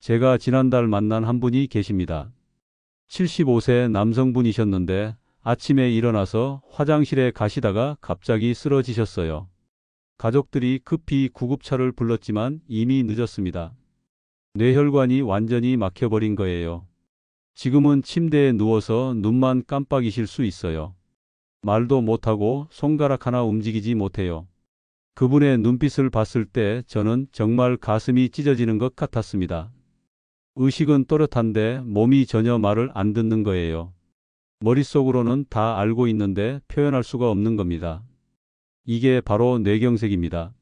제가 지난달 만난 한 분이 계십니다. 75세 남성분이셨는데 아침에 일어나서 화장실에 가시다가 갑자기 쓰러지셨어요. 가족들이 급히 구급차를 불렀지만 이미 늦었습니다. 뇌혈관이 완전히 막혀버린 거예요. 지금은 침대에 누워서 눈만 깜빡이실 수 있어요. 말도 못하고 손가락 하나 움직이지 못해요. 그분의 눈빛을 봤을 때 저는 정말 가슴이 찢어지는 것 같았습니다. 의식은 또렷한데 몸이 전혀 말을 안 듣는 거예요. 머릿속으로는 다 알고 있는데 표현할 수가 없는 겁니다. 이게 바로 뇌경색입니다.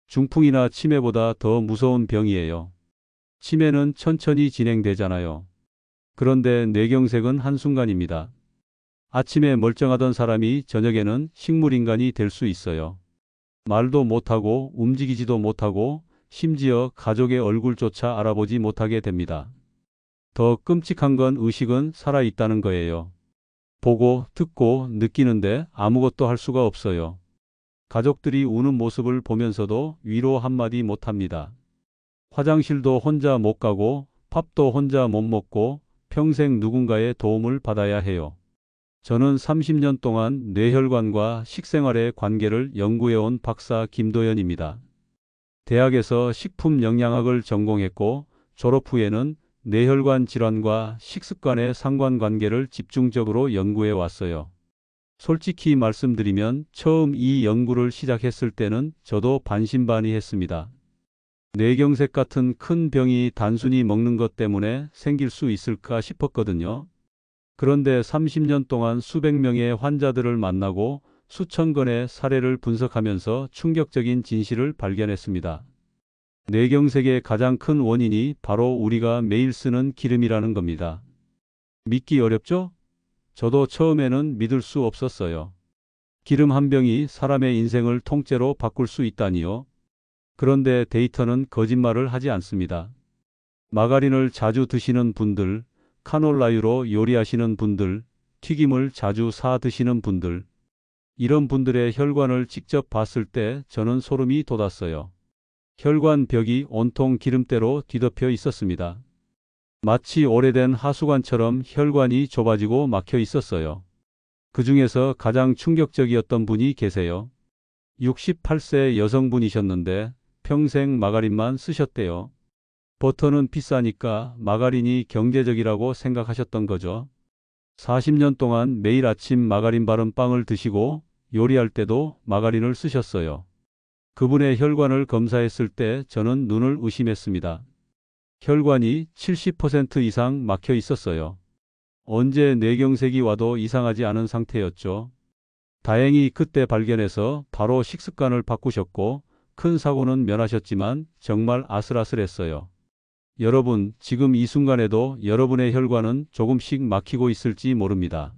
중풍이나 치매보다 더 무서운 병이에요. 치매는 천천히 진행되잖아요. 그런데 뇌경색은 한순간입니다. 아침에 멀쩡하던 사람이 저녁에는 식물인간이 될 수 있어요. 말도 못하고 움직이지도 못하고 심지어 가족의 얼굴조차 알아보지 못하게 됩니다. 더 끔찍한 건 의식은 살아있다는 거예요. 보고 듣고 느끼는데 아무것도 할 수가 없어요. 가족들이 우는 모습을 보면서도 위로 한마디 못합니다. 화장실도 혼자 못 가고 밥도 혼자 못 먹고 평생 누군가의 도움을 받아야 해요. 저는 30년 동안 뇌혈관과 식생활의 관계를 연구해온 박사 김도연입니다. 대학에서 식품영양학을 전공했고 졸업 후에는 뇌혈관 질환과 식습관의 상관관계를 집중적으로 연구해 왔어요. 솔직히 말씀드리면 처음 이 연구를 시작했을 때는 저도 반신반의했습니다. 뇌경색 같은 큰 병이 단순히 먹는 것 때문에 생길 수 있을까 싶었거든요. 그런데 30년 동안 수백 명의 환자들을 만나고 수천 건의 사례를 분석하면서 충격적인 진실을 발견했습니다. 뇌경색의 가장 큰 원인이 바로 우리가 매일 쓰는 기름이라는 겁니다. 믿기 어렵죠? 저도 처음에는 믿을 수 없었어요. 기름 한 병이 사람의 인생을 통째로 바꿀 수 있다니요. 그런데 데이터는 거짓말을 하지 않습니다. 마가린을 자주 드시는 분들, 카놀라유로 요리하시는 분들, 튀김을 자주 사 드시는 분들, 이런 분들의 혈관을 직접 봤을 때 저는 소름이 돋았어요. 혈관 벽이 온통 기름때로 뒤덮여 있었습니다. 마치 오래된 하수관처럼 혈관이 좁아지고 막혀 있었어요. 그 중에서 가장 충격적이었던 분이 계세요. 68세 여성분이셨는데 평생 마가린만 쓰셨대요. 버터는 비싸니까 마가린이 경제적이라고 생각하셨던 거죠. 40년 동안 매일 아침 마가린 바른 빵을 드시고 요리할 때도 마가린을 쓰셨어요. 그분의 혈관을 검사했을 때 저는 눈을 의심했습니다. 혈관이 70% 이상 막혀 있었어요. 언제 뇌경색이 와도 이상하지 않은 상태였죠. 다행히 그때 발견해서 바로 식습관을 바꾸셨고 큰 사고는 면하셨지만 정말 아슬아슬했어요. 여러분, 지금 이 순간에도 여러분의 혈관은 조금씩 막히고 있을지 모릅니다.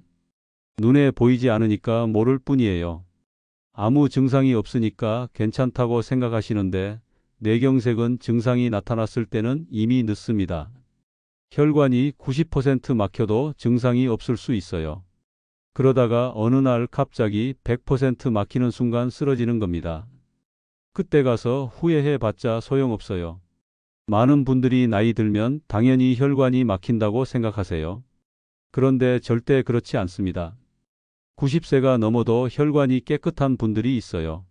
눈에 보이지 않으니까 모를 뿐이에요. 아무 증상이 없으니까 괜찮다고 생각하시는데 뇌경색은 증상이 나타났을 때는 이미 늦습니다. 혈관이 90% 막혀도 증상이 없을 수 있어요. 그러다가 어느 날 갑자기 100% 막히는 순간 쓰러지는 겁니다. 그때 가서 후회해봤자 소용없어요. 많은 분들이 나이 들면 당연히 혈관이 막힌다고 생각하세요. 그런데 절대 그렇지 않습니다. 90세가 넘어도 혈관이 깨끗한 분들이 있어요.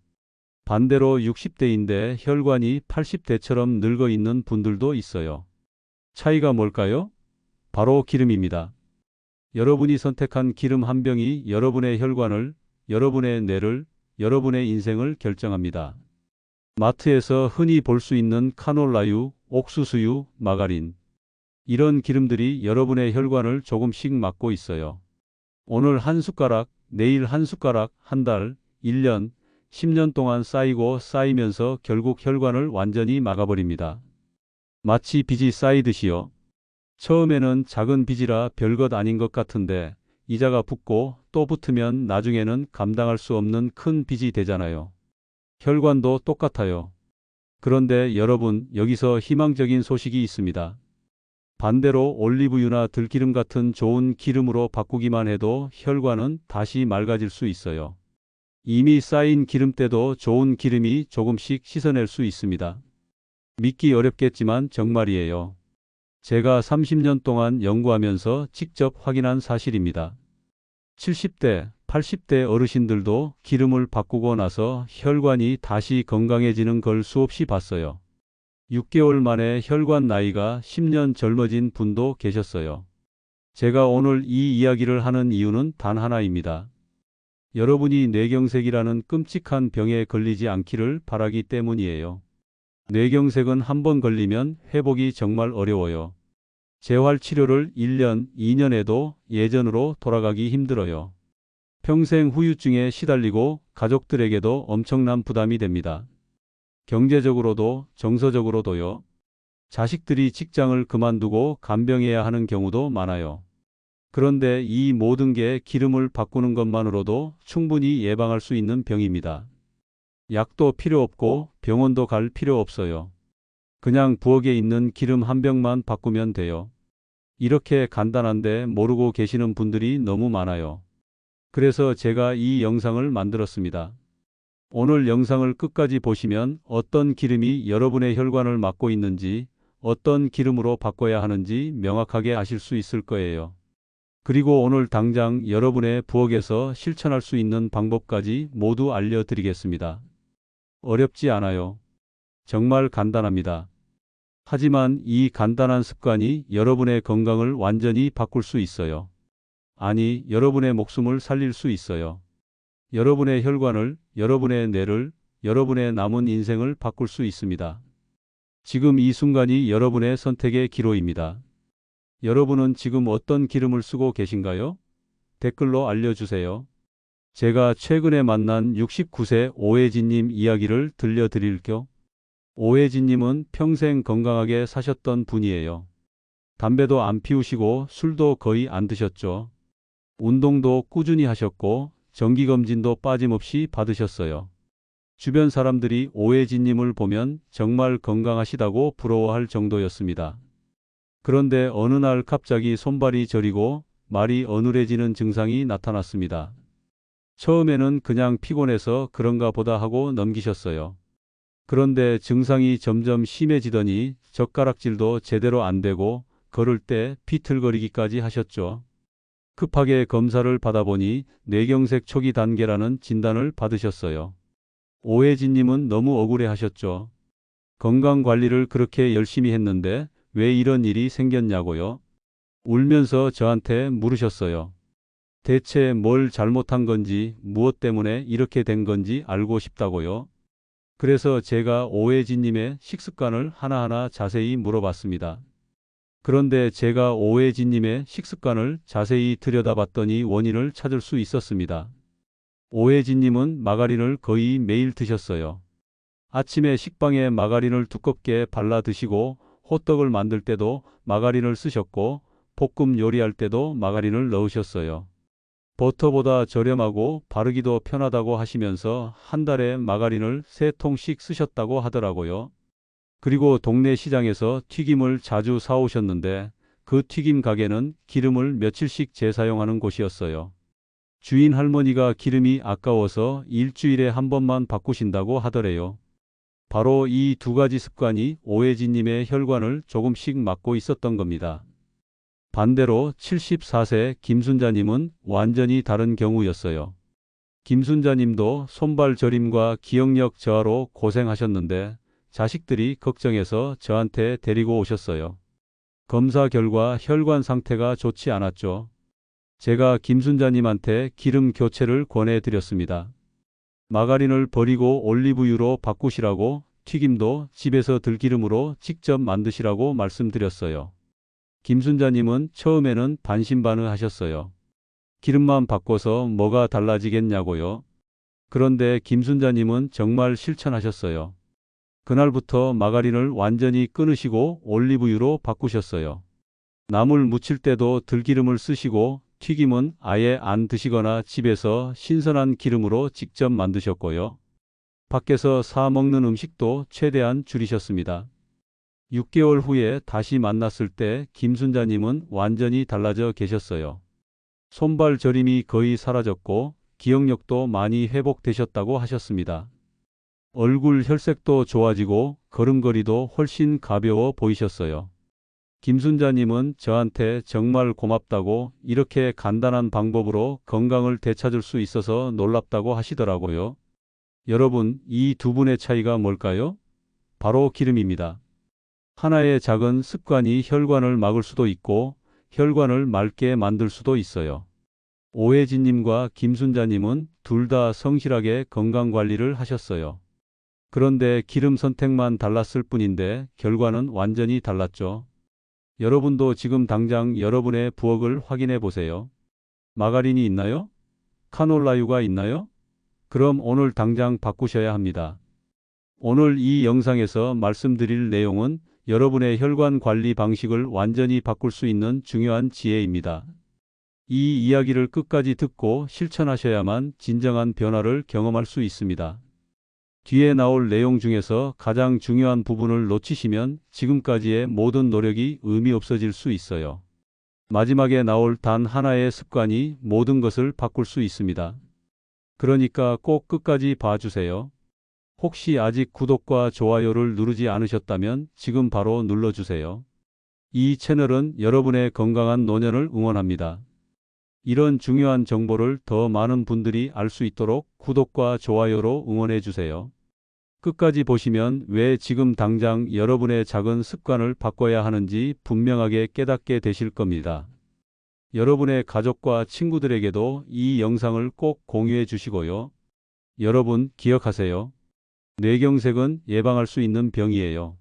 반대로 60대인데 혈관이 80대처럼 늙어 있는 분들도 있어요. 차이가 뭘까요? 바로 기름입니다. 여러분이 선택한 기름 한 병이 여러분의 혈관을, 여러분의 뇌를, 여러분의 인생을 결정합니다. 마트에서 흔히 볼 수 있는 카놀라유, 옥수수유, 마가린. 이런 기름들이 여러분의 혈관을 조금씩 막고 있어요. 오늘 한 숟가락, 내일 한 숟가락, 한 달, 1년, 10년 동안 쌓이고 쌓이면서 결국 혈관을 완전히 막아버립니다. 마치 빚이 쌓이듯이요. 처음에는 작은 빚이라 별것 아닌 것 같은데 이자가 붙고 또 붙으면 나중에는 감당할 수 없는 큰 빚이 되잖아요. 혈관도 똑같아요. 그런데 여러분, 여기서 희망적인 소식이 있습니다. 반대로 올리브유나 들기름 같은 좋은 기름으로 바꾸기만 해도 혈관은 다시 맑아질 수 있어요. 이미 쌓인 기름때도 좋은 기름이 조금씩 씻어낼 수 있습니다. 믿기 어렵겠지만 정말이에요. 제가 30년 동안 연구하면서 직접 확인한 사실입니다. 70대, 80대 어르신들도 기름을 바꾸고 나서 혈관이 다시 건강해지는 걸 수없이 봤어요. 6개월 만에 혈관 나이가 10년 젊어진 분도 계셨어요. 제가 오늘 이 이야기를 하는 이유는 단 하나입니다. 여러분이 뇌경색이라는 끔찍한 병에 걸리지 않기를 바라기 때문이에요. 뇌경색은 한 번 걸리면 회복이 정말 어려워요. 재활치료를 1년, 2년 해도 예전으로 돌아가기 힘들어요. 평생 후유증에 시달리고 가족들에게도 엄청난 부담이 됩니다. 경제적으로도 정서적으로도요. 자식들이 직장을 그만두고 간병해야 하는 경우도 많아요. 그런데 이 모든 게 기름을 바꾸는 것만으로도 충분히 예방할 수 있는 병입니다. 약도 필요 없고 병원도 갈 필요 없어요. 그냥 부엌에 있는 기름 한 병만 바꾸면 돼요. 이렇게 간단한데 모르고 계시는 분들이 너무 많아요. 그래서 제가 이 영상을 만들었습니다. 오늘 영상을 끝까지 보시면 어떤 기름이 여러분의 혈관을 막고 있는지, 어떤 기름으로 바꿔야 하는지 명확하게 아실 수 있을 거예요. 그리고 오늘 당장 여러분의 부엌에서 실천할 수 있는 방법까지 모두 알려드리겠습니다. 어렵지 않아요. 정말 간단합니다. 하지만 이 간단한 습관이 여러분의 건강을 완전히 바꿀 수 있어요. 아니, 여러분의 목숨을 살릴 수 있어요. 여러분의 혈관을, 여러분의 뇌를, 여러분의 남은 인생을 바꿀 수 있습니다. 지금 이 순간이 여러분의 선택의 기로입니다. 여러분은 지금 어떤 기름을 쓰고 계신가요? 댓글로 알려주세요. 제가 최근에 만난 69세 오혜진님 이야기를 들려드릴게요. 오혜진님은 평생 건강하게 사셨던 분이에요. 담배도 안 피우시고 술도 거의 안 드셨죠. 운동도 꾸준히 하셨고 정기검진도 빠짐없이 받으셨어요. 주변 사람들이 오혜진님을 보면 정말 건강하시다고 부러워할 정도였습니다. 그런데 어느 날 갑자기 손발이 저리고 말이 어눌해지는 증상이 나타났습니다. 처음에는 그냥 피곤해서 그런가 보다 하고 넘기셨어요. 그런데 증상이 점점 심해지더니 젓가락질도 제대로 안 되고 걸을 때 비틀거리기까지 하셨죠. 급하게 검사를 받아보니 뇌경색 초기 단계라는 진단을 받으셨어요. 오혜진님은 너무 억울해하셨죠. 건강관리를 그렇게 열심히 했는데 왜 이런 일이 생겼냐고요? 울면서 저한테 물으셨어요. 대체 뭘 잘못한 건지, 무엇 때문에 이렇게 된 건지 알고 싶다고요? 그래서 제가 오혜진님의 식습관을 하나하나 자세히 물어봤습니다. 그런데 제가 오혜진님의 식습관을 자세히 들여다봤더니 원인을 찾을 수 있었습니다. 오혜진님은 마가린을 거의 매일 드셨어요. 아침에 식빵에 마가린을 두껍게 발라 드시고 호떡을 만들 때도 마가린을 쓰셨고 볶음 요리할 때도 마가린을 넣으셨어요. 버터보다 저렴하고 바르기도 편하다고 하시면서 한 달에 마가린을 3통씩 쓰셨다고 하더라고요. 그리고 동네 시장에서 튀김을 자주 사오셨는데 그 튀김 가게는 기름을 며칠씩 재사용하는 곳이었어요. 주인 할머니가 기름이 아까워서 일주일에 한 번만 바꾸신다고 하더래요. 바로 이 두 가지 습관이 오혜진님의 혈관을 조금씩 막고 있었던 겁니다. 반대로 74세 김순자님은 완전히 다른 경우였어요. 김순자님도 손발 저림과 기억력 저하로 고생하셨는데 자식들이 걱정해서 저한테 데리고 오셨어요. 검사 결과 혈관 상태가 좋지 않았죠. 제가 김순자님한테 기름 교체를 권해드렸습니다. 마가린을 버리고 올리브유로 바꾸시라고, 튀김도 집에서 들기름으로 직접 만드시라고 말씀드렸어요. 김순자님은 처음에는 반신반의하셨어요. 기름만 바꿔서 뭐가 달라지겠냐고요. 그런데 김순자님은 정말 실천하셨어요. 그날부터 마가린을 완전히 끊으시고 올리브유로 바꾸셨어요. 나물 무칠 때도 들기름을 쓰시고 튀김은 아예 안 드시거나 집에서 신선한 기름으로 직접 만드셨고요. 밖에서 사 먹는 음식도 최대한 줄이셨습니다. 6개월 후에 다시 만났을 때 김순자님은 완전히 달라져 계셨어요. 손발 저림이 거의 사라졌고 기억력도 많이 회복되셨다고 하셨습니다. 얼굴 혈색도 좋아지고 걸음걸이도 훨씬 가벼워 보이셨어요. 김순자님은 저한테 정말 고맙다고 이렇게 간단한 방법으로 건강을 되찾을 수 있어서 놀랍다고 하시더라고요. 여러분, 이 두 분의 차이가 뭘까요? 바로 기름입니다. 하나의 작은 습관이 혈관을 막을 수도 있고 혈관을 맑게 만들 수도 있어요. 오혜진님과 김순자님은 둘 다 성실하게 건강관리를 하셨어요. 그런데 기름 선택만 달랐을 뿐인데 결과는 완전히 달랐죠. 여러분도 지금 당장 여러분의 부엌을 확인해 보세요. 마가린이 있나요? 카놀라유가 있나요? 그럼 오늘 당장 바꾸셔야 합니다. 오늘 이 영상에서 말씀드릴 내용은 여러분의 혈관 관리 방식을 완전히 바꿀 수 있는 중요한 지혜입니다. 이 이야기를 끝까지 듣고 실천하셔야만 진정한 변화를 경험할 수 있습니다. 뒤에 나올 내용 중에서 가장 중요한 부분을 놓치시면 지금까지의 모든 노력이 의미 없어질 수 있어요. 마지막에 나올 단 하나의 습관이 모든 것을 바꿀 수 있습니다. 그러니까 꼭 끝까지 봐주세요. 혹시 아직 구독과 좋아요를 누르지 않으셨다면 지금 바로 눌러주세요. 이 채널은 여러분의 건강한 노년을 응원합니다. 이런 중요한 정보를 더 많은 분들이 알 수 있도록 구독과 좋아요로 응원해 주세요. 끝까지 보시면 왜 지금 당장 여러분의 작은 습관을 바꿔야 하는지 분명하게 깨닫게 되실 겁니다. 여러분의 가족과 친구들에게도 이 영상을 꼭 공유해 주시고요. 여러분 기억하세요. 뇌경색은 예방할 수 있는 병이에요.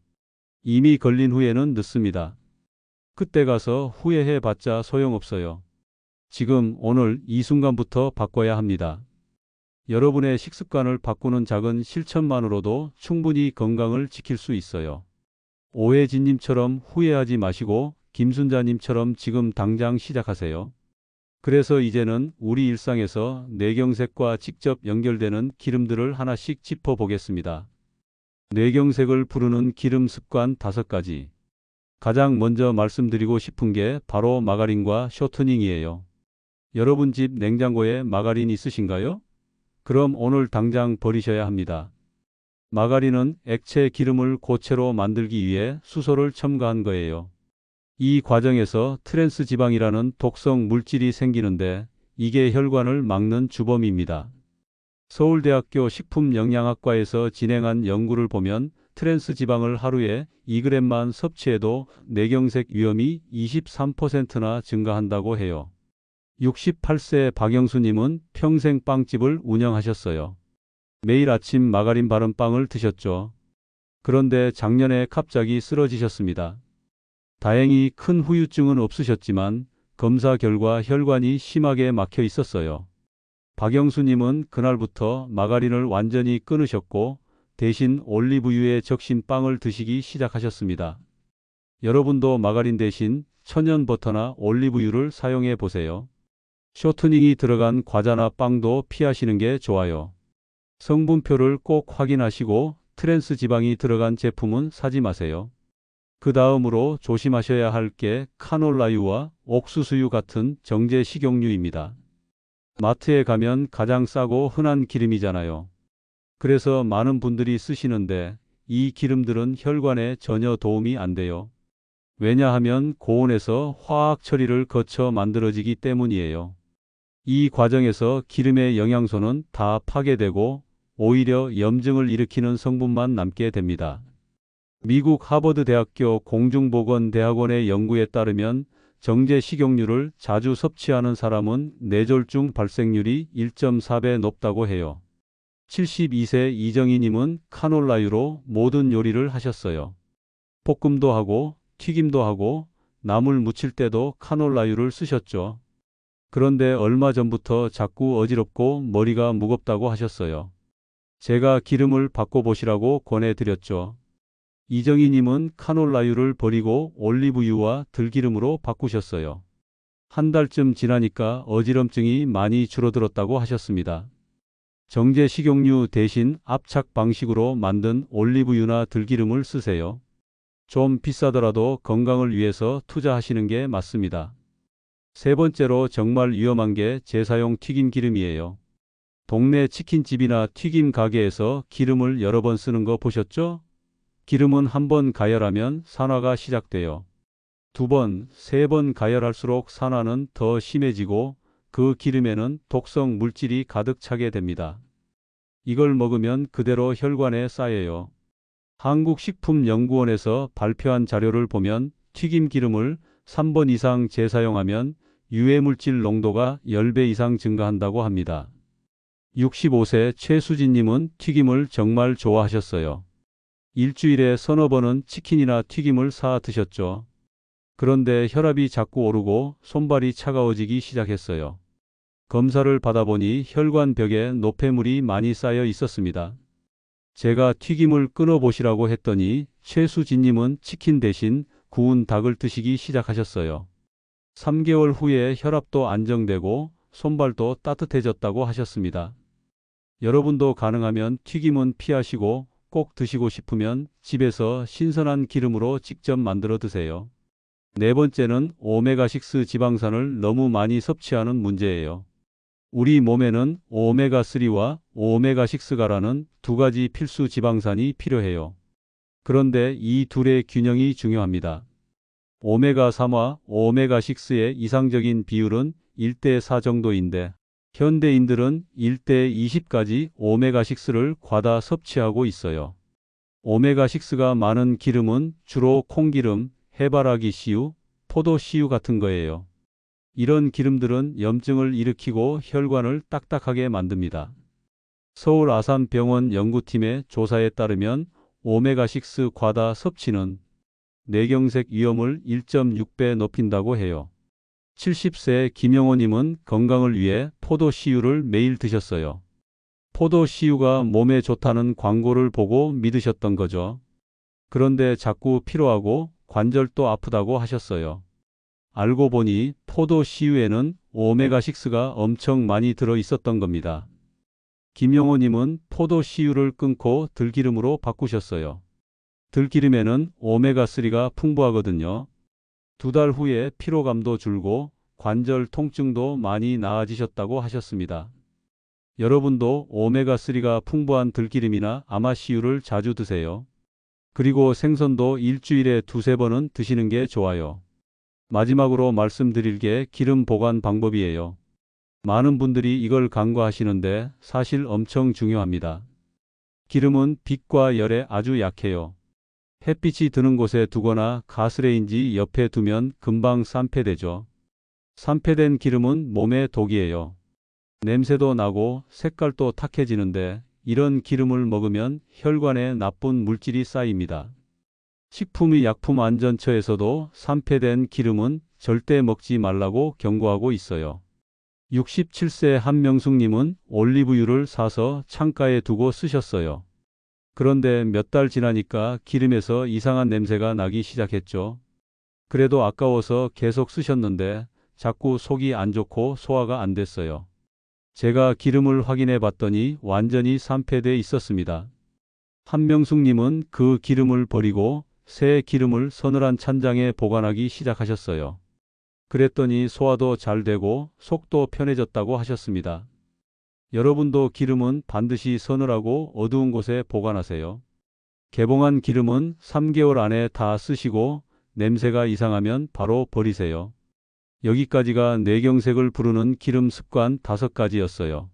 이미 걸린 후에는 늦습니다. 그때 가서 후회해 봤자 소용없어요. 지금 오늘 이 순간부터 바꿔야 합니다. 여러분의 식습관을 바꾸는 작은 실천만으로도 충분히 건강을 지킬 수 있어요. 오혜진님처럼 후회하지 마시고 김순자님처럼 지금 당장 시작하세요. 그래서 이제는 우리 일상에서 뇌경색과 직접 연결되는 기름들을 하나씩 짚어보겠습니다. 뇌경색을 부르는 기름 습관 5가지. 가장 먼저 말씀드리고 싶은 게 바로 마가린과 쇼트닝이에요. 여러분 집 냉장고에 마가린 있으신가요? 그럼 오늘 당장 버리셔야 합니다. 마가린은 액체 기름을 고체로 만들기 위해 수소를 첨가한 거예요. 이 과정에서 트랜스 지방이라는 독성 물질이 생기는데 이게 혈관을 막는 주범입니다. 서울대학교 식품영양학과에서 진행한 연구를 보면 트랜스 지방을 하루에 2g만 섭취해도 뇌경색 위험이 23%나 증가한다고 해요. 68세 박영수님은 평생 빵집을 운영하셨어요. 매일 아침 마가린 바른 빵을 드셨죠. 그런데 작년에 갑자기 쓰러지셨습니다. 다행히 큰 후유증은 없으셨지만 검사 결과 혈관이 심하게 막혀 있었어요. 박영수님은 그날부터 마가린을 완전히 끊으셨고 대신 올리브유에 적신 빵을 드시기 시작하셨습니다. 여러분도 마가린 대신 천연 버터나 올리브유를 사용해 보세요. 쇼트닝이 들어간 과자나 빵도 피하시는 게 좋아요. 성분표를 꼭 확인하시고 트랜스 지방이 들어간 제품은 사지 마세요. 그 다음으로 조심하셔야 할 게 카놀라유와 옥수수유 같은 정제 식용유입니다. 마트에 가면 가장 싸고 흔한 기름이잖아요. 그래서 많은 분들이 쓰시는데 이 기름들은 혈관에 전혀 도움이 안 돼요. 왜냐하면 고온에서 화학 처리를 거쳐 만들어지기 때문이에요. 이 과정에서 기름의 영양소는 다 파괴되고 오히려 염증을 일으키는 성분만 남게 됩니다. 미국 하버드 대학교 공중보건대학원의 연구에 따르면 정제 식용유를 자주 섭취하는 사람은 뇌졸중 발생률이 1.4배 높다고 해요. 72세 이정희님은 카놀라유로 모든 요리를 하셨어요. 볶음도 하고 튀김도 하고 나물 무칠 때도 카놀라유를 쓰셨죠. 그런데 얼마 전부터 자꾸 어지럽고 머리가 무겁다고 하셨어요. 제가 기름을 바꿔보시라고 권해드렸죠. 이정희님은 카놀라유를 버리고 올리브유와 들기름으로 바꾸셨어요. 한 달쯤 지나니까 어지럼증이 많이 줄어들었다고 하셨습니다. 정제 식용유 대신 압착 방식으로 만든 올리브유나 들기름을 쓰세요. 좀 비싸더라도 건강을 위해서 투자하시는 게 맞습니다. 세 번째로 정말 위험한 게 재사용 튀김 기름이에요. 동네 치킨집이나 튀김 가게에서 기름을 여러 번 쓰는 거 보셨죠? 기름은 한번 가열하면 산화가 시작돼요. 2번, 3번 가열할수록 산화는 더 심해지고 그 기름에는 독성 물질이 가득 차게 됩니다. 이걸 먹으면 그대로 혈관에 쌓여요. 한국식품연구원에서 발표한 자료를 보면 튀김 기름을 3번 이상 재사용하면 유해물질 농도가 10배 이상 증가한다고 합니다. 65세 최수진님은 튀김을 정말 좋아하셨어요. 일주일에 서너 번은 치킨이나 튀김을 사 드셨죠. 그런데 혈압이 자꾸 오르고 손발이 차가워지기 시작했어요. 검사를 받아보니 혈관벽에 노폐물이 많이 쌓여 있었습니다. 제가 튀김을 끊어보시라고 했더니 최수진님은 치킨 대신 구운 닭을 드시기 시작하셨어요. 3개월 후에 혈압도 안정되고 손발도 따뜻해졌다고 하셨습니다. 여러분도 가능하면 튀김은 피하시고 꼭 드시고 싶으면 집에서 신선한 기름으로 직접 만들어 드세요. 네 번째는 오메가6 지방산을 너무 많이 섭취하는 문제예요. 우리 몸에는 오메가3와 오메가6가라는 두 가지 필수 지방산이 필요해요. 그런데 이 둘의 균형이 중요합니다. 오메가3와 오메가6의 이상적인 비율은 1대4 정도인데 현대인들은 1대20까지 오메가6를 과다 섭취하고 있어요. 오메가6가 많은 기름은 주로 콩기름, 해바라기 씨유, 포도 씨유 같은 거예요. 이런 기름들은 염증을 일으키고 혈관을 딱딱하게 만듭니다. 서울 아산병원 연구팀의 조사에 따르면 오메가6 과다 섭취는 뇌경색 위험을 1.6배 높인다고 해요. 70세 김영호님은 건강을 위해 포도 씨유를 매일 드셨어요. 포도 씨유가 몸에 좋다는 광고를 보고 믿으셨던 거죠. 그런데 자꾸 피로하고 관절도 아프다고 하셨어요. 알고 보니 포도 씨유에는 오메가6가 엄청 많이 들어 있었던 겁니다. 김영호님은 포도 씨유를 끊고 들기름으로 바꾸셨어요. 들기름에는 오메가3가 풍부하거든요. 2달 후에 피로감도 줄고 관절 통증도 많이 나아지셨다고 하셨습니다. 여러분도 오메가3가 풍부한 들기름이나 아마씨유를 자주 드세요. 그리고 생선도 일주일에 2~3번은 드시는 게 좋아요. 마지막으로 말씀드릴 게 기름 보관 방법이에요. 많은 분들이 이걸 간과하시는데 사실 엄청 중요합니다. 기름은 빛과 열에 아주 약해요. 햇빛이 드는 곳에 두거나 가스레인지 옆에 두면 금방 산패되죠. 산패된 기름은 몸에 독이에요. 냄새도 나고 색깔도 탁해지는데 이런 기름을 먹으면 혈관에 나쁜 물질이 쌓입니다. 식품의약품안전처에서도 산패된 기름은 절대 먹지 말라고 경고하고 있어요. 67세 한명숙님은 올리브유를 사서 창가에 두고 쓰셨어요. 그런데 몇 달 지나니까 기름에서 이상한 냄새가 나기 시작했죠. 그래도 아까워서 계속 쓰셨는데 자꾸 속이 안 좋고 소화가 안 됐어요. 제가 기름을 확인해 봤더니 완전히 산패돼 있었습니다. 한명숙님은 그 기름을 버리고 새 기름을 서늘한 찬장에 보관하기 시작하셨어요. 그랬더니 소화도 잘 되고 속도 편해졌다고 하셨습니다. 여러분도 기름은 반드시 서늘하고 어두운 곳에 보관하세요. 개봉한 기름은 3개월 안에 다 쓰시고 냄새가 이상하면 바로 버리세요. 여기까지가 뇌경색을 부르는 기름 습관 5가지였어요.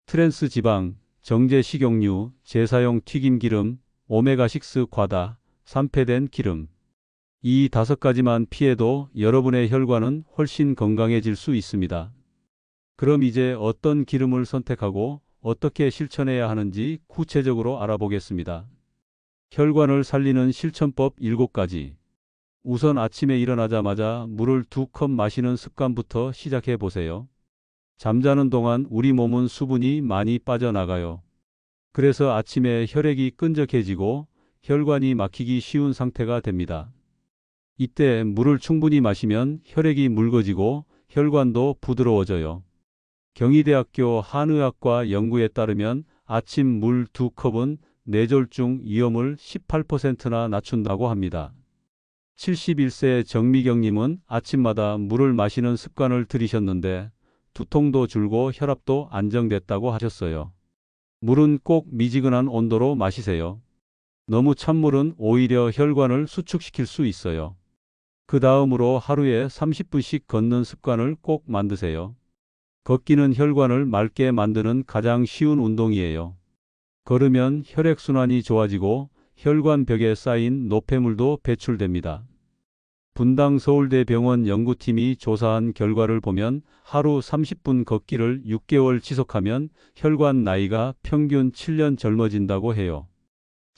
트랜스 지방, 정제 식용유, 재사용 튀김기름, 오메가6 과다, 산패된 기름. 이 5가지만 피해도 여러분의 혈관은 훨씬 건강해질 수 있습니다. 그럼 이제 어떤 기름을 선택하고 어떻게 실천해야 하는지 구체적으로 알아보겠습니다. 혈관을 살리는 실천법 7가지. 우선 아침에 일어나자마자 물을 2컵 마시는 습관부터 시작해 보세요. 잠자는 동안 우리 몸은 수분이 많이 빠져나가요. 그래서 아침에 혈액이 끈적해지고 혈관이 막히기 쉬운 상태가 됩니다. 이때 물을 충분히 마시면 혈액이 묽어지고 혈관도 부드러워져요. 경희대학교 한의학과 연구에 따르면 아침 물 2컵은 뇌졸중 위험을 18%나 낮춘다고 합니다. 71세 정미경님은 아침마다 물을 마시는 습관을 들이셨는데 두통도 줄고 혈압도 안정됐다고 하셨어요. 물은 꼭 미지근한 온도로 마시세요. 너무 찬 물은 오히려 혈관을 수축시킬 수 있어요. 그 다음으로 하루에 30분씩 걷는 습관을 꼭 만드세요. 걷기는 혈관을 맑게 만드는 가장 쉬운 운동이에요. 걸으면 혈액순환이 좋아지고 혈관벽에 쌓인 노폐물도 배출됩니다. 분당 서울대병원 연구팀이 조사한 결과를 보면 하루 30분 걷기를 6개월 지속하면 혈관 나이가 평균 7년 젊어진다고 해요.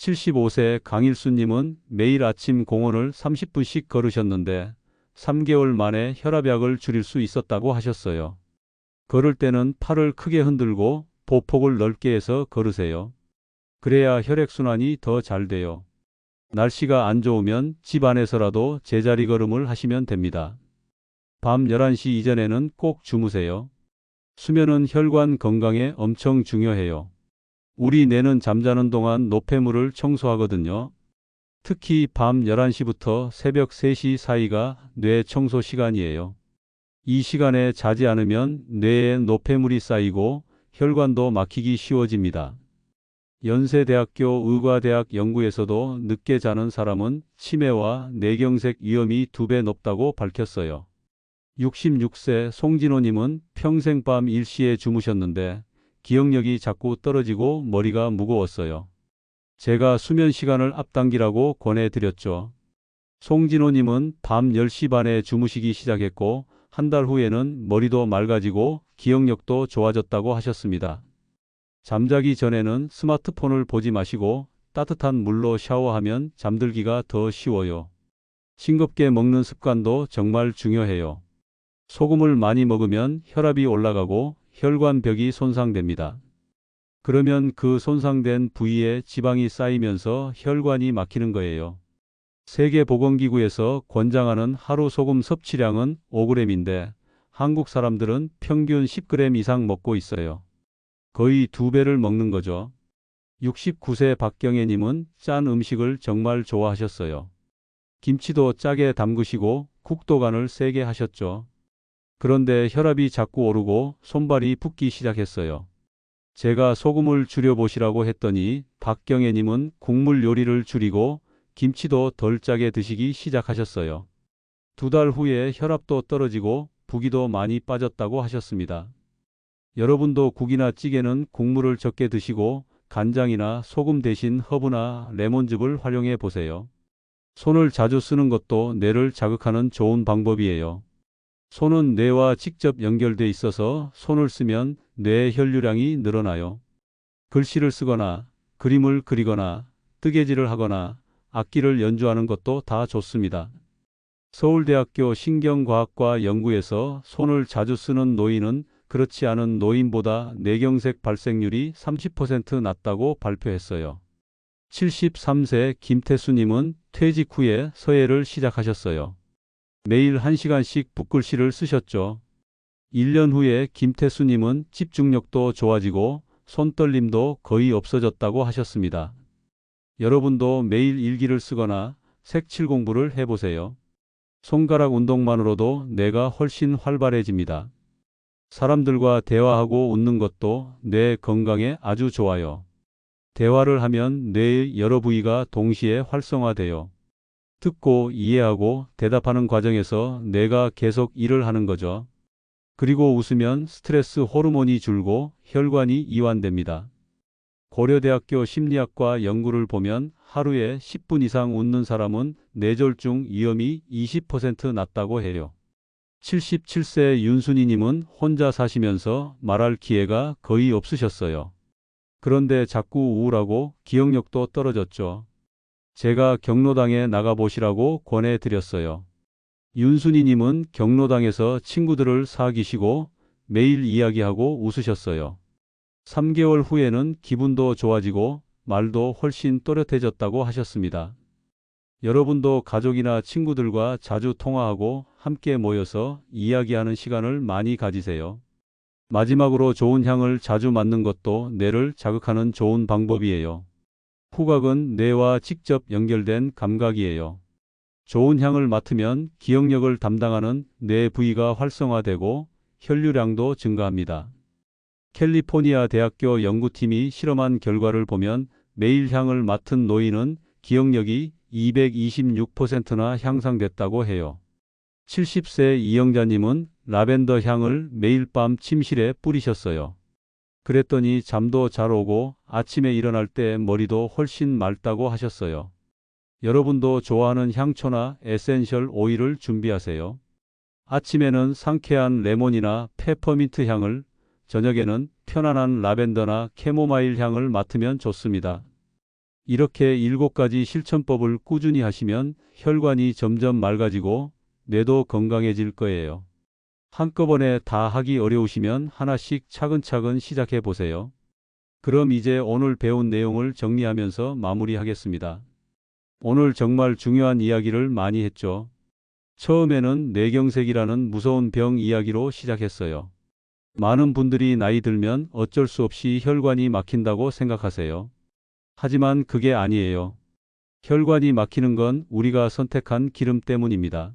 75세 강일수님은 매일 아침 공원을 30분씩 걸으셨는데 3개월 만에 혈압약을 줄일 수 있었다고 하셨어요. 걸을 때는 팔을 크게 흔들고 보폭을 넓게 해서 걸으세요. 그래야 혈액순환이 더 잘 돼요. 날씨가 안 좋으면 집 안에서라도 제자리 걸음을 하시면 됩니다. 밤 11시 이전에는 꼭 주무세요. 수면은 혈관 건강에 엄청 중요해요. 우리 뇌는 잠자는 동안 노폐물을 청소하거든요. 특히 밤 11시부터 새벽 3시 사이가 뇌 청소 시간이에요. 이 시간에 자지 않으면 뇌에 노폐물이 쌓이고 혈관도 막히기 쉬워집니다. 연세대학교 의과대학 연구에서도 늦게 자는 사람은 치매와 뇌경색 위험이 2배 높다고 밝혔어요. 66세 송진호님은 평생 밤 1시에 주무셨는데 기억력이 자꾸 떨어지고 머리가 무거웠어요. 제가 수면 시간을 앞당기라고 권해드렸죠. 송진호님은 밤 10시 반에 주무시기 시작했고 한 달 후에는 머리도 맑아지고 기억력도 좋아졌다고 하셨습니다. 잠자기 전에는 스마트폰을 보지 마시고 따뜻한 물로 샤워하면 잠들기가 더 쉬워요. 싱겁게 먹는 습관도 정말 중요해요. 소금을 많이 먹으면 혈압이 올라가고 혈관벽이 손상됩니다. 그러면 그 손상된 부위에 지방이 쌓이면서 혈관이 막히는 거예요. 세계보건기구에서 권장하는 하루 소금 섭취량은 5g인데 한국 사람들은 평균 10g 이상 먹고 있어요. 거의 2배를 먹는 거죠. 69세 박경애님은 짠 음식을 정말 좋아하셨어요. 김치도 짜게 담그시고 국도 간을 세게 하셨죠. 그런데 혈압이 자꾸 오르고 손발이 붓기 시작했어요. 제가 소금을 줄여보시라고 했더니 박경애님은 국물 요리를 줄이고 김치도 덜 짜게 드시기 시작하셨어요. 2달 후에 혈압도 떨어지고 부기도 많이 빠졌다고 하셨습니다. 여러분도 국이나 찌개는 국물을 적게 드시고 간장이나 소금 대신 허브나 레몬즙을 활용해 보세요. 손을 자주 쓰는 것도 뇌를 자극하는 좋은 방법이에요. 손은 뇌와 직접 연결돼 있어서 손을 쓰면 뇌의 혈류량이 늘어나요. 글씨를 쓰거나 그림을 그리거나 뜨개질을 하거나 악기를 연주하는 것도 다 좋습니다. 서울대학교 신경과학과 연구에서 손을 자주 쓰는 노인은 그렇지 않은 노인보다 뇌경색 발생률이 30% 낮다고 발표했어요. 73세 김태수님은 퇴직 후에 서예를 시작하셨어요. 매일 1시간씩 붓글씨를 쓰셨죠. 1년 후에 김태수님은 집중력도 좋아지고 손떨림도 거의 없어졌다고 하셨습니다. 여러분도 매일 일기를 쓰거나 색칠 공부를 해보세요. 손가락 운동만으로도 뇌가 훨씬 활발해집니다. 사람들과 대화하고 웃는 것도 뇌 건강에 아주 좋아요. 대화를 하면 뇌의 여러 부위가 동시에 활성화돼요. 듣고 이해하고 대답하는 과정에서 뇌가 계속 일을 하는 거죠. 그리고 웃으면 스트레스 호르몬이 줄고 혈관이 이완됩니다. 고려대학교 심리학과 연구를 보면 하루에 10분 이상 웃는 사람은 뇌졸중 위험이 20% 낮다고 해요. 77세 윤순이님은 혼자 사시면서 말할 기회가 거의 없으셨어요. 그런데 자꾸 우울하고 기억력도 떨어졌죠. 제가 경로당에 나가보시라고 권해드렸어요. 윤순이님은 경로당에서 친구들을 사귀시고 매일 이야기하고 웃으셨어요. 3개월 후에는 기분도 좋아지고 말도 훨씬 또렷해졌다고 하셨습니다. 여러분도 가족이나 친구들과 자주 통화하고 함께 모여서 이야기하는 시간을 많이 가지세요. 마지막으로 좋은 향을 자주 맡는 것도 뇌를 자극하는 좋은 방법이에요. 후각은 뇌와 직접 연결된 감각이에요. 좋은 향을 맡으면 기억력을 담당하는 뇌 부위가 활성화되고 혈류량도 증가합니다. 캘리포니아 대학교 연구팀이 실험한 결과를 보면 매일 향을 맡은 노인은 기억력이 226%나 향상됐다고 해요. 70세 이영자님은 라벤더 향을 매일 밤 침실에 뿌리셨어요. 그랬더니 잠도 잘 오고 아침에 일어날 때 머리도 훨씬 맑다고 하셨어요. 여러분도 좋아하는 향초나 에센셜 오일을 준비하세요. 아침에는 상쾌한 레몬이나 페퍼민트 향을, 저녁에는 편안한 라벤더나 캐모마일 향을 맡으면 좋습니다. 이렇게 7가지 실천법을 꾸준히 하시면 혈관이 점점 맑아지고 뇌도 건강해질 거예요. 한꺼번에 다 하기 어려우시면 하나씩 차근차근 시작해 보세요. 그럼 이제 오늘 배운 내용을 정리하면서 마무리하겠습니다. 오늘 정말 중요한 이야기를 많이 했죠. 처음에는 뇌경색이라는 무서운 병 이야기로 시작했어요. 많은 분들이 나이 들면 어쩔 수 없이 혈관이 막힌다고 생각하세요. 하지만 그게 아니에요. 혈관이 막히는 건 우리가 선택한 기름 때문입니다.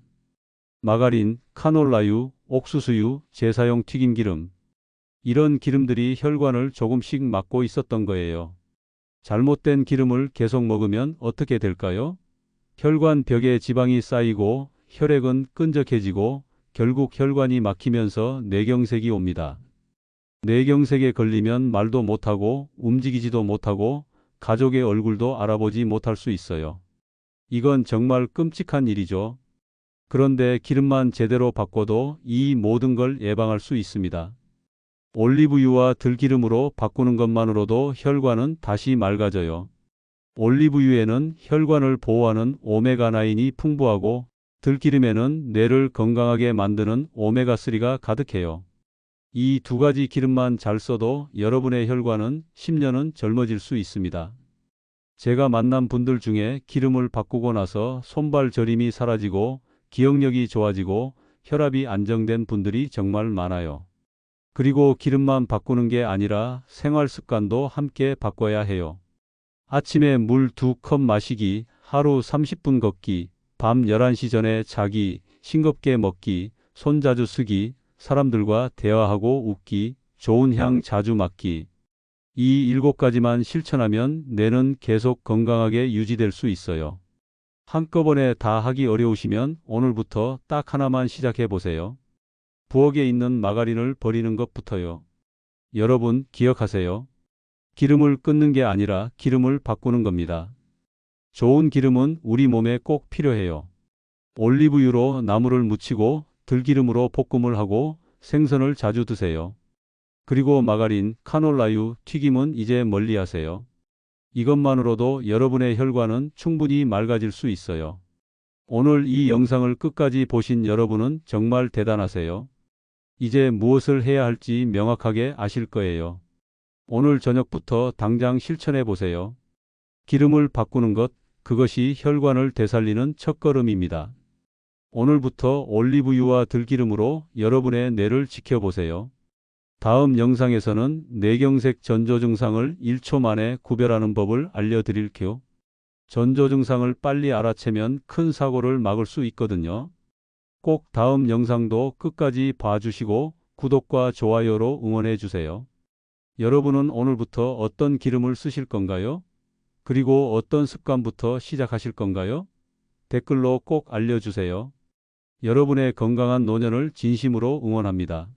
마가린, 카놀라유, 옥수수유, 제사용 튀김기름. 이런 기름들이 혈관을 조금씩 막고 있었던 거예요. 잘못된 기름을 계속 먹으면 어떻게 될까요? 혈관 벽에 지방이 쌓이고 혈액은 끈적해지고 결국 혈관이 막히면서 뇌경색이 옵니다. 뇌경색에 걸리면 말도 못하고 움직이지도 못하고 가족의 얼굴도 알아보지 못할 수 있어요. 이건 정말 끔찍한 일이죠. 그런데 기름만 제대로 바꿔도 이 모든 걸 예방할 수 있습니다. 올리브유와 들기름으로 바꾸는 것만으로도 혈관은 다시 맑아져요. 올리브유에는 혈관을 보호하는 오메가9이 풍부하고 들기름에는 뇌를 건강하게 만드는 오메가3가 가득해요. 이 2가지 기름만 잘 써도 여러분의 혈관은 10년은 젊어질 수 있습니다. 제가 만난 분들 중에 기름을 바꾸고 나서 손발 저림이 사라지고 기억력이 좋아지고 혈압이 안정된 분들이 정말 많아요. 그리고 기름만 바꾸는 게 아니라 생활 습관도 함께 바꿔야 해요. 아침에 물 2컵 마시기, 하루 30분 걷기, 밤 11시 전에 자기, 싱겁게 먹기, 손 자주 쓰기, 사람들과 대화하고 웃기, 좋은 향 자주 맡기. 이 7가지만 실천하면 뇌는 계속 건강하게 유지될 수 있어요. 한꺼번에 다 하기 어려우시면 오늘부터 딱 하나만 시작해 보세요. 부엌에 있는 마가린을 버리는 것부터요. 여러분 기억하세요. 기름을 끊는 게 아니라 기름을 바꾸는 겁니다. 좋은 기름은 우리 몸에 꼭 필요해요. 올리브유로 나물을 무치고 들기름으로 볶음을 하고 생선을 자주 드세요. 그리고 마가린, 카놀라유, 튀김은 이제 멀리하세요. 이것만으로도 여러분의 혈관은 충분히 맑아질 수 있어요. 오늘 이 영상을 끝까지 보신 여러분은 정말 대단하세요. 이제 무엇을 해야 할지 명확하게 아실 거예요. 오늘 저녁부터 당장 실천해 보세요. 기름을 바꾸는 것, 그것이 혈관을 되살리는 첫걸음입니다. 오늘부터 올리브유와 들기름으로 여러분의 뇌를 지켜보세요. 다음 영상에서는 뇌경색 전조 증상을 1초 만에 구별하는 법을 알려드릴게요. 전조 증상을 빨리 알아채면 큰 사고를 막을 수 있거든요. 꼭 다음 영상도 끝까지 봐주시고 구독과 좋아요로 응원해 주세요. 여러분은 오늘부터 어떤 기름을 쓰실 건가요? 그리고 어떤 습관부터 시작하실 건가요? 댓글로 꼭 알려주세요. 여러분의 건강한 노년을 진심으로 응원합니다.